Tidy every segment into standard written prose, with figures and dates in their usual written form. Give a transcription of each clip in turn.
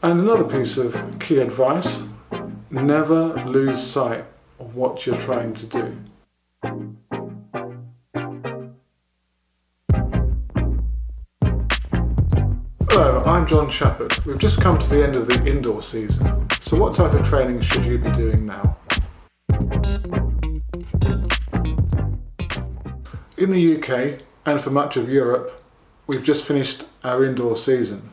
And another piece of key advice, never lose sight of what you're trying to do. Hello, I'm John Shepherd. We've just come to the end of the indoor season. So what type of training should you be doing now? In the UK, and for much of Europe, we've just finished our indoor season,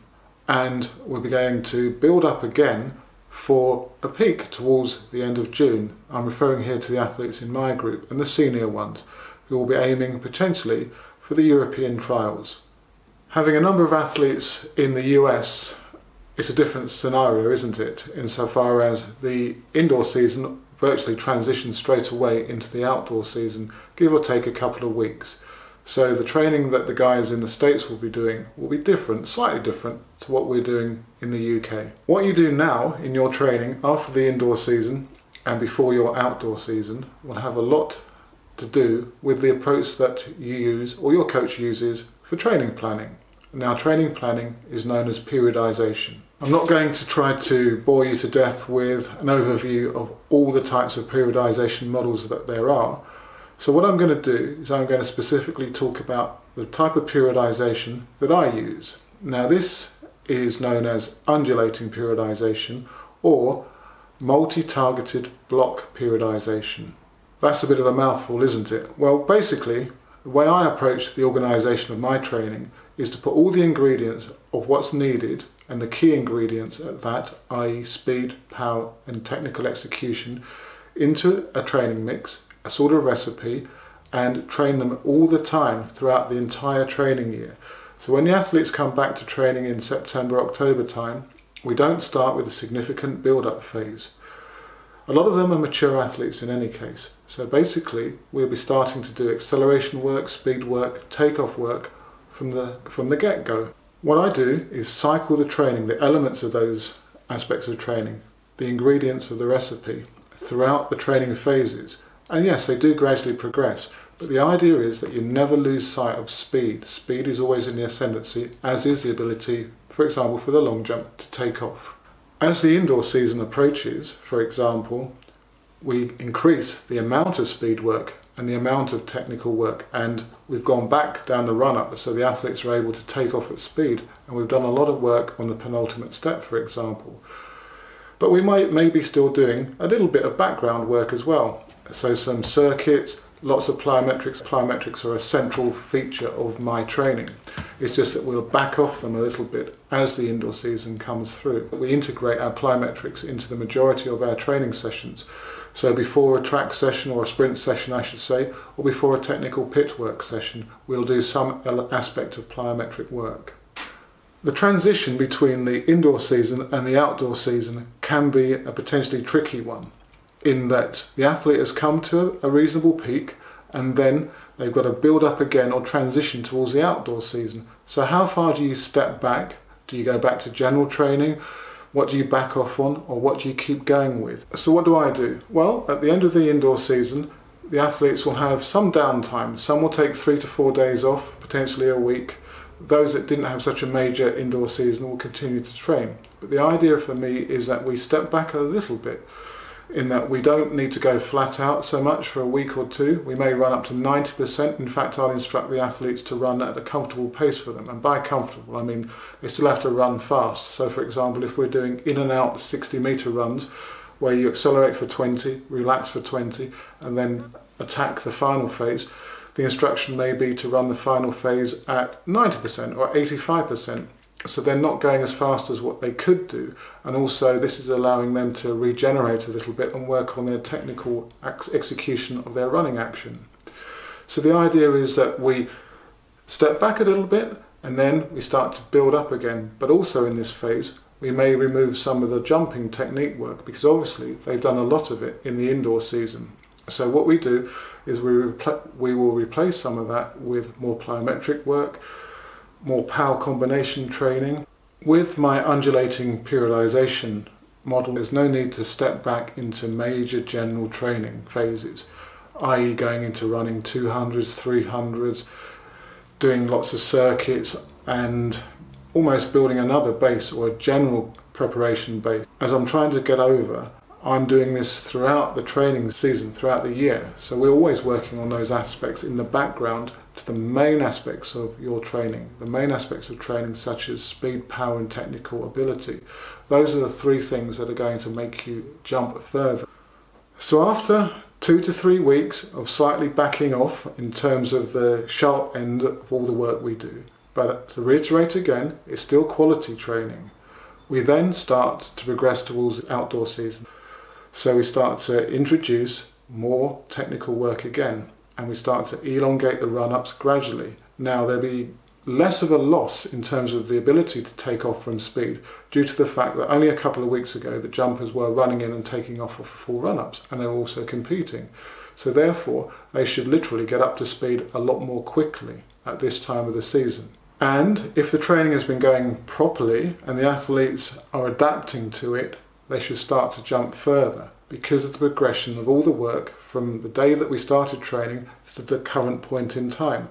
and we'll be going to build up again for a peak towards the end of June. I'm referring here to the athletes in my group and the senior ones, who will be aiming potentially for the European trials. Having a number of athletes in the US, it's a different scenario, isn't it? Insofar as the indoor season virtually transitions straight away into the outdoor season, give or take a couple of weeks. So the training that the guys in the States will be doing will be different, slightly different to what we're doing in the UK. What you do now in your training after the indoor season and before your outdoor season will have a lot to do with the approach that you use or your coach uses for training planning. Now, training planning is known as periodization. I'm not going to try to bore you to death with an overview of all the types of periodization models that there are. So what I'm going to do is I'm going to specifically talk about the type of periodization that I use. Now, this is known as undulating periodization or multi-targeted block periodization. That's a bit of a mouthful, isn't it? Well, basically, the way I approach the organisation of my training is to put all the ingredients of what's needed and the key ingredients at that, i.e. speed, power and technical execution, into a training mix, a sort of recipe, and train them all the time throughout the entire training year. So when the athletes come back to training in September, October time, we don't start with a significant build-up phase. A lot of them are mature athletes in any case. So basically we'll be starting to do acceleration work, speed work, takeoff work from the get-go. What I do is cycle the training, the elements of those aspects of training, the ingredients of the recipe throughout the training phases. And yes, they do gradually progress, but the idea is that you never lose sight of speed. Speed is always in the ascendancy, as is the ability, for example, for the long jump to take off. As the indoor season approaches, for example, we increase the amount of speed work and the amount of technical work, and we've gone back down the run-up so the athletes are able to take off at speed, and we've done a lot of work on the penultimate step, for example. But we may be still doing a little bit of background work as well. So some circuits, lots of plyometrics. Plyometrics are a central feature of my training. It's just that we'll back off them a little bit as the indoor season comes through. We integrate our plyometrics into the majority of our training sessions. So before a track session, or a sprint session I should say, or before a technical pit work session, we'll do some aspect of plyometric work. The transition between the indoor season and the outdoor season can be a potentially tricky one, in that the athlete has come to a reasonable peak and then they've got to build up again or transition towards the outdoor season. So how far do you step back? Do you go back to general training? What do you back off on, or what do you keep going with? So what do I do? Well, at the end of the indoor season, the athletes will have some downtime. Some will take 3 to 4 days off, potentially a week. Those that didn't have such a major indoor season will continue to train. But the idea for me is that we step back a little bit, in that we don't need to go flat out so much for a week or two. We may run up to 90%. In fact, I'll instruct the athletes to run at a comfortable pace for them. And by comfortable, I mean they still have to run fast. So for example, if we're doing in and out 60-meter runs, where you accelerate for 20, relax for 20, and then attack the final phase, the instruction may be to run the final phase at 90% or 85%. So they're not going as fast as what they could do, and also this is allowing them to regenerate a little bit and work on their technical execution of their running action. So the idea is that we step back a little bit and then we start to build up again, but also in this phase we may remove some of the jumping technique work, because obviously they've done a lot of it in the indoor season. So what we do is we will replace some of that with more plyometric work, more power combination training. With my undulating periodization model, there's no need to step back into major general training phases, i.e. going into running 200s, 300s, doing lots of circuits and almost building another base or a general preparation base. As I'm trying to get over, I'm doing this throughout the training season, throughout the year. So we're always working on those aspects in the background to the main aspects of your training. The main aspects of training such as speed, power and technical ability. Those are the three things that are going to make you jump further. So after 2 to 3 weeks of slightly backing off in terms of the sharp end of all the work we do, but to reiterate again, it's still quality training. We then start to progress towards the outdoor season. So we start to introduce more technical work again, and we start to elongate the run-ups gradually. Now there'll be less of a loss in terms of the ability to take off from speed due to the fact that only a couple of weeks ago the jumpers were running in and taking off for full run-ups, and they were also competing. So therefore they should literally get up to speed a lot more quickly at this time of the season. And if the training has been going properly and the athletes are adapting to it, they should start to jump further because of the progression of all the work from the day that we started training to the current point in time.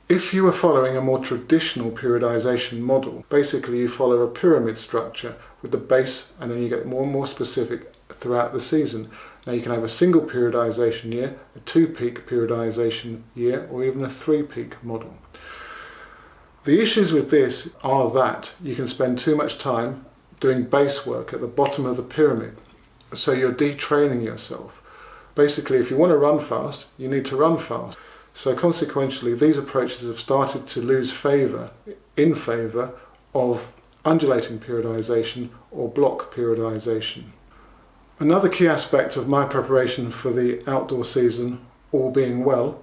If you are following a more traditional periodization model, basically you follow a pyramid structure with the base and then you get more and more specific throughout the season. Now you can have a single periodization year, a 2-peak periodization year, or even a 3-peak model. The issues with this are that you can spend too much time doing base work at the bottom of the pyramid, so you're detraining yourself. Basically, if you want to run fast, you need to run fast. So consequentially, these approaches have started to lose favour in favour of undulating periodization or block periodization. Another key aspect of my preparation for the outdoor season, all being well,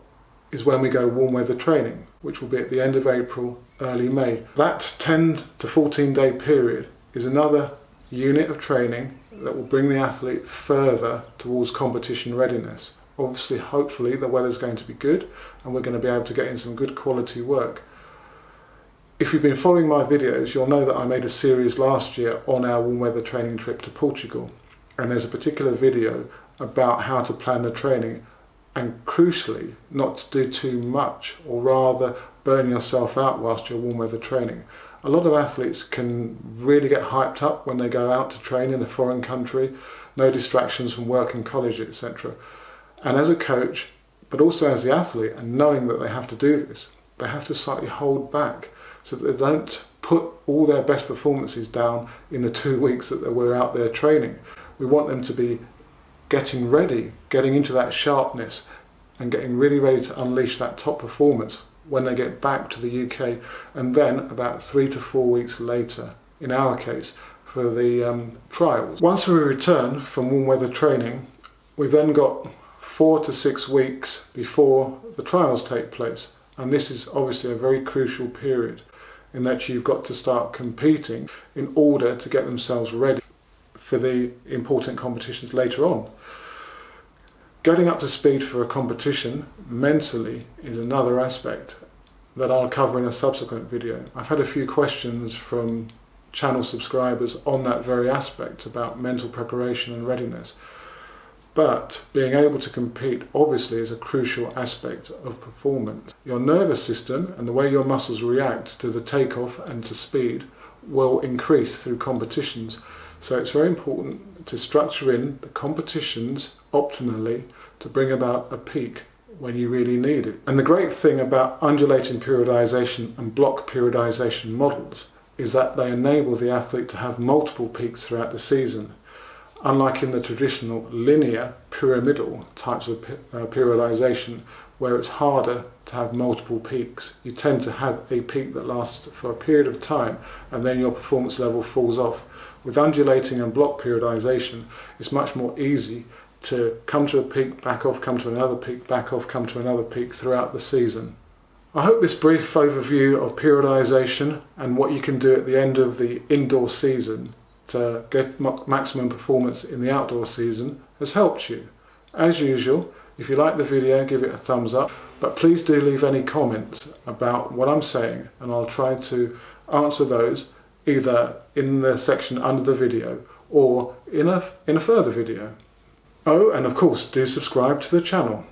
is when we go warm weather training, which will be at the end of April, early May. That 10 to 14 day period is another unit of training that will bring the athlete further towards competition readiness. Obviously, hopefully the weather's going to be good and we're going to be able to get in some good quality work. If you've been following my videos, you'll know that I made a series last year on our warm weather training trip to Portugal, and there's a particular video about how to plan the training and crucially not to do too much, or rather burn yourself out whilst you're warm weather training. A lot of athletes can really get hyped up when they go out to train in a foreign country, no distractions from work and college, etc. And as a coach, but also as the athlete, and knowing that they have to do this, they have to slightly hold back so that they don't put all their best performances down in the 2 weeks that we're out there training. We want them to be getting ready, getting into that sharpness and getting really ready to unleash that top performance when they get back to the UK, and then about 3 to 4 weeks later, in our case, for the trials. Once we return from warm weather training, we've then got 4 to 6 weeks before the trials take place, and this is obviously a very crucial period in that you've got to start competing in order to get themselves ready for the important competitions later on. Getting up to speed for a competition mentally is another aspect that I'll cover in a subsequent video. I've had a few questions from channel subscribers on that very aspect about mental preparation and readiness. But being able to compete obviously is a crucial aspect of performance. Your nervous system and the way your muscles react to the takeoff and to speed will increase through competitions. So it's very important to structure in the competitions optimally to bring about a peak when you really need it. And the great thing about undulating periodization and block periodization models is that they enable the athlete to have multiple peaks throughout the season. Unlike in the traditional linear pyramidal types of periodization, where it's harder to have multiple peaks. You tend to have a peak that lasts for a period of time and then your performance level falls off. With undulating and block periodization, it's much more easy to come to a peak, back off, come to another peak, back off, come to another peak throughout the season. I hope this brief overview of periodization and what you can do at the end of the indoor season to get maximum performance in the outdoor season has helped you. As usual, if you like the video, give it a thumbs up, but please do leave any comments about what I'm saying and I'll try to answer those either in the section under the video or in a further video. Oh, and of course, do subscribe to the channel.